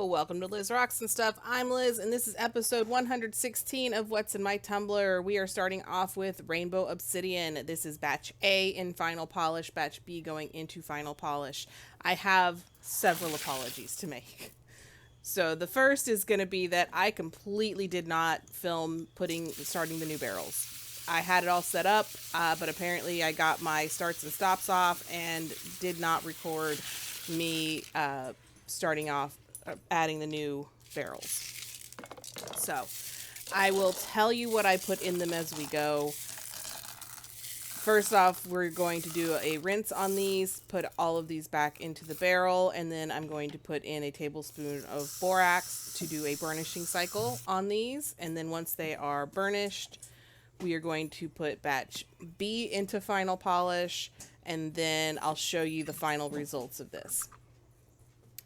Hello, welcome to Liz Rocks and Stuff. I'm Liz, and this is episode 116 of What's in My Tumbler. We are starting off with Rainbow Obsidian. This is batch A in final polish, batch B going into final polish. I have several apologies to make. So the first is going to be that I completely did not film starting the new barrels. I had it all set up, but apparently I got my starts and stops off and did not record me starting off adding the new barrels. So I will tell you what I put in them as we go. First off, we're going to do a rinse on these, put all of these back into the barrel, and then I'm going to put in a tablespoon of borax to do a burnishing cycle on these. And then once they are burnished, we are going to put batch B into final polish, and then I'll show you the final results of this.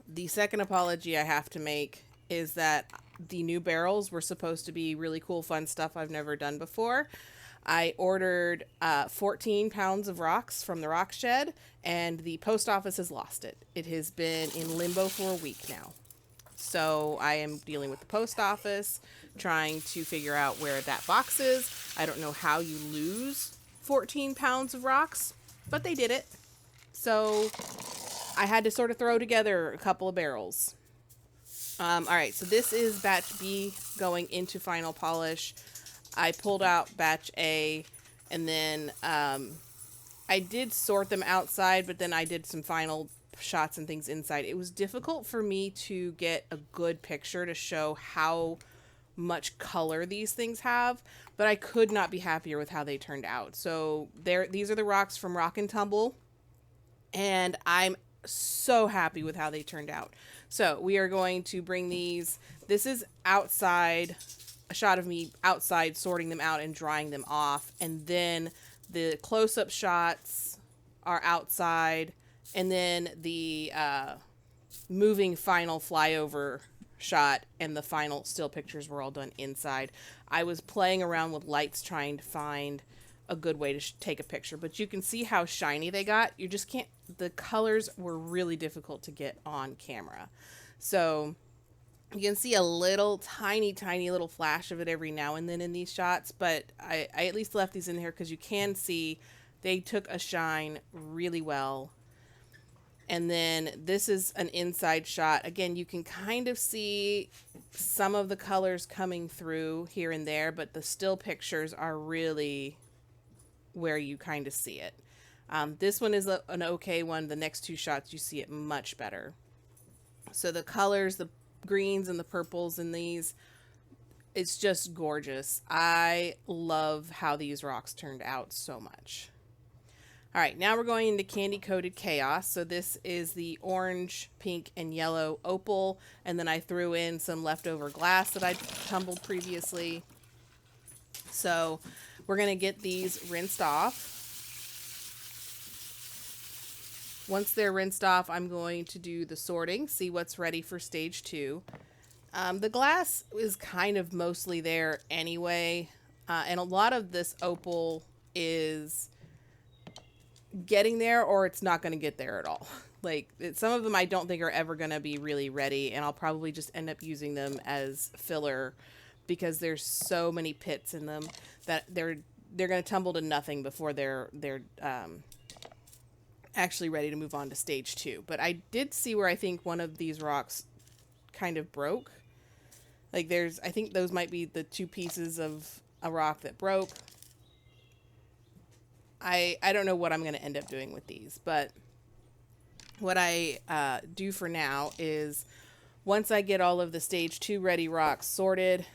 The second apology I have to make is that the new barrels were supposed to be really cool, fun stuff I've never done before. I ordered 14 pounds of rocks from the rock shed, and the post office has lost it. It has been in limbo for a week now. So I am dealing with the post office, trying to figure out where that box is. I don't know how you lose 14 pounds of rocks, but they did it. So I had to sort of throw together a couple of barrels. All right, so this is batch B going into final polish. I pulled out batch A, and then I did sort them outside, but then I did some final shots and things inside. It was difficult for me to get a good picture to show how much color these things have, but I could not be happier with how they turned out. So these are the rocks from Rock and Tumble, and I'm so happy with how they turned out. So we are going to bring these. This is outside, a shot of me outside sorting them out and drying them off, and then the close-up shots are outside, and then the moving final flyover shot and the final still pictures were all done inside. I was playing around with lights trying to find a good way to take a picture, but you can see how shiny they got. You just can't, the colors were really difficult to get on camera. So you can see a little tiny little flash of it every now and then in these shots, but I at least left these in here because you can see they took a shine really well. And then this is an inside shot. Again, you can kind of see some of the colors coming through here and there, but the still pictures are really where you kind of see it. This one is an okay one. The next two shots, you see it much better. So the colors, the greens and the purples in these, it's just gorgeous. I love how these rocks turned out so much. All right, now we're going into Candy Coated Chaos. So this is the orange, pink, and yellow opal, and then I threw in some leftover glass that I tumbled previously. So we're going to get these rinsed off. Once they're rinsed off, I'm going to do the sorting, see what's ready for stage 2. The glass is kind of mostly there anyway, and a lot of this opal is getting there, or it's not going to get there at all. Like, some of them I don't think are ever going to be really ready, and I'll probably just end up using them as filler because there's so many pits in them that they're going to tumble to nothing before they're actually ready to move on to stage 2. But I did see where I think one of these rocks kind of broke. Like, I think those might be the two pieces of a rock that broke. I don't know what I'm going to end up doing with these, but what I do for now is once I get all of the stage 2 ready rocks sorted,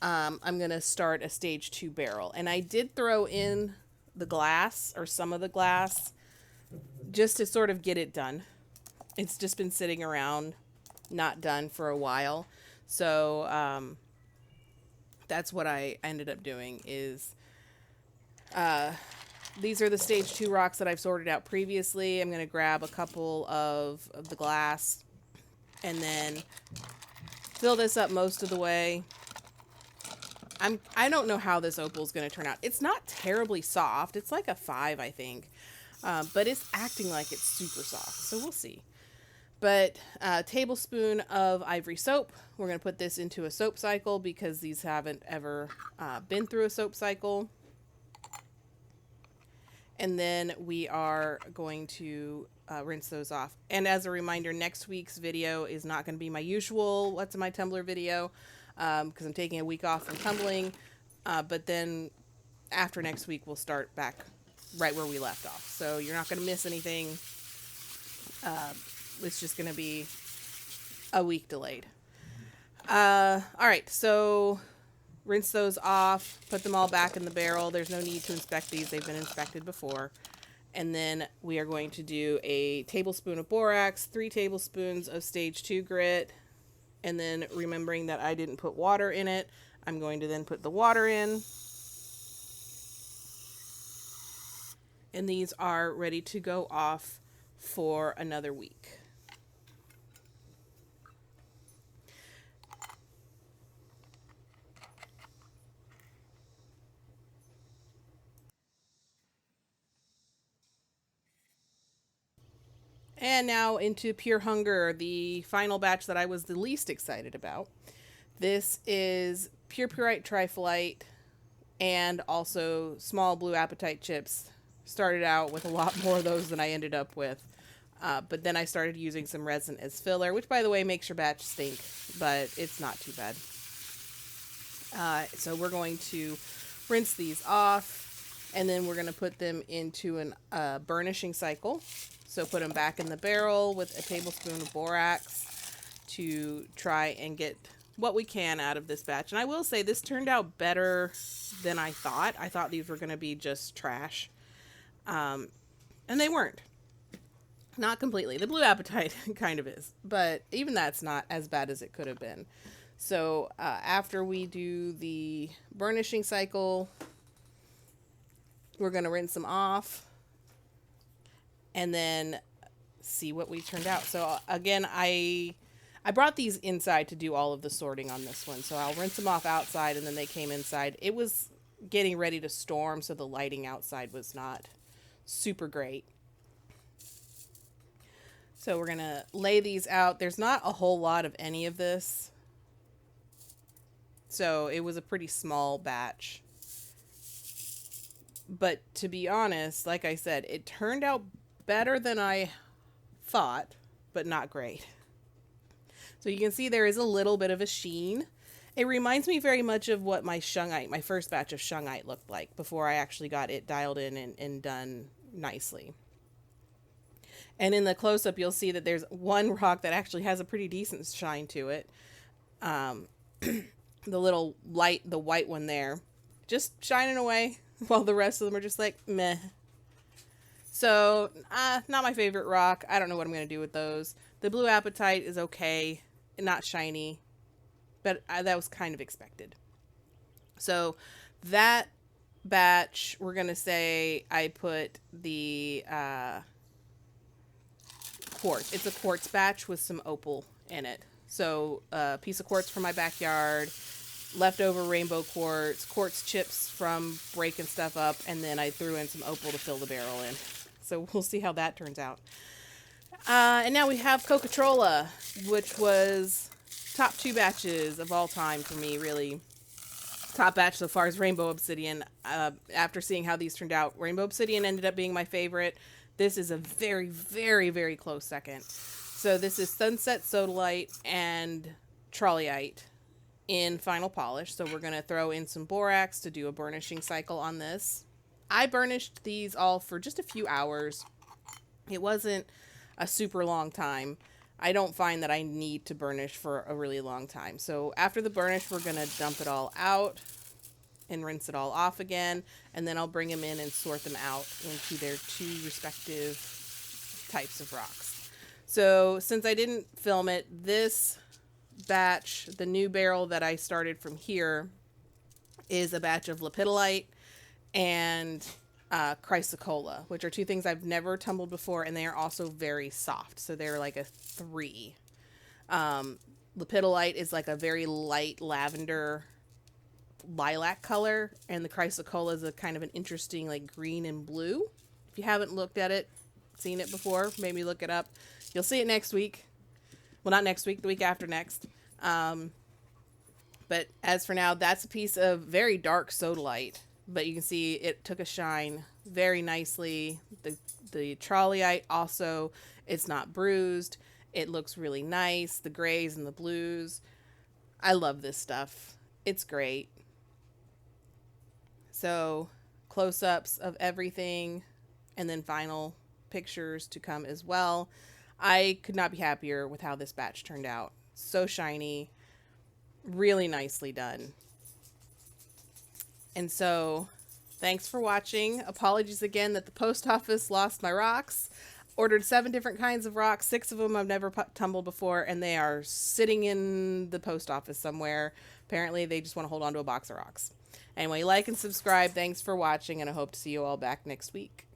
I'm going to start a stage 2 barrel. And I did throw in the glass, or some of the glass, just to sort of get it done. It's just been sitting around not done for a while. So that's what I ended up doing is these are the stage 2 rocks that I've sorted out previously. I'm going to grab a couple of the glass and then fill this up most of the way. I don't know how this opal is going to turn out. It's not terribly soft. It's like a 5, I think. But it's acting like it's super soft. So we'll see. But a tablespoon of ivory soap. We're going to put this into a soap cycle because these haven't ever been through a soap cycle. And then we are going to rinse those off. And as a reminder, next week's video is not going to be my usual What's in My Tumbler video because I'm taking a week off from tumbling. But then after next week, we'll start back right where we left off. So you're not going to miss anything. It's just going to be a week delayed. All right, so rinse those off, put them all back in the barrel. There's no need to inspect these. They've been inspected before. And then we are going to do a tablespoon of borax, 3 tablespoons of stage 2 grit. And then remembering that I didn't put water in it, I'm going to then put the water in. And these are ready to go off for another week. And now into Pure Hunger, the final batch that I was the least excited about. This is Pure Purite Triflite and also small blue appetite chips. Started out with a lot more of those than I ended up with. But then I started using some resin as filler, which, by the way, makes your batch stink, but it's not too bad. So we're going to rinse these off, and then we're going to put them into a burnishing cycle. So put them back in the barrel with a tablespoon of borax to try and get what we can out of this batch. And I will say this turned out better than I thought. I thought these were going to be just trash. And they weren't. Not completely. The blue appetite kind of is. But even that's not as bad as it could have been. So after we do the burnishing cycle, we're going to rinse them off. And then see what we turned out. So again, I brought these inside to do all of the sorting on this one. So I'll rinse them off outside, and then they came inside. It was getting ready to storm, so the lighting outside was not super great. So we're going to lay these out. There's not a whole lot of any of this. So it was a pretty small batch. But to be honest, like I said, it turned out better than I thought, but not great. So you can see there is a little bit of a sheen. It reminds me very much of what my shungite, my first batch of shungite looked like before I actually got it dialed in and done nicely. And in the close-up, you'll see that there's one rock that actually has a pretty decent shine to it. The little light, the white one there, just shining away while the rest of them are just like, meh. So, not my favorite rock. I don't know what I'm going to do with those. The blue apatite is okay, not shiny, but that was kind of expected. So, that batch, we're going to say I put the quartz. It's a quartz batch with some opal in it. So, a piece of quartz from my backyard, leftover rainbow quartz, quartz chips from breaking stuff up, and then I threw in some opal to fill the barrel in. So we'll see how that turns out. And now we have Coca Trolla, which was top 2 batches of all time for me, really. Top batch so far is Rainbow Obsidian. After seeing how these turned out, Rainbow Obsidian ended up being my favorite. This is a very, very, very close second. So this is Sunset Sodalite and Trolleite in final polish. So we're going to throw in some borax to do a burnishing cycle on this. I burnished these all for just a few hours. It wasn't a super long time. I don't find that I need to burnish for a really long time. So after the burnish, we're going to dump it all out and rinse it all off again. And then I'll bring them in and sort them out into their 2 respective types of rocks. So since I didn't film it, this batch, the new barrel that I started from here, is a batch of lepidolite and chrysocolla, which are 2 things I've never tumbled before, and they are also very soft. So they're like a 3. Lepidolite is like a very light lavender lilac color, and the chrysocolla is a kind of an interesting like green and blue. If you haven't looked at it, seen it before, maybe look it up. You'll see it next week. Well, not next week, the week after next. Um, but as for now, that's a piece of very dark sodalite. But you can see it took a shine very nicely. The trolleyite also, it's not bruised. It looks really nice. The grays and the blues. I love this stuff. It's great. So close-ups of everything and then final pictures to come as well. I could not be happier with how this batch turned out. So shiny, really nicely done. And so thanks for watching. Apologies again that the post office lost my rocks. Ordered 7 different kinds of rocks. 6 of them I've never tumbled before, and they are sitting in the post office somewhere. Apparently they just want to hold on to a box of rocks. Anyway, like and subscribe. Thanks for watching, and I hope to see you all back next week.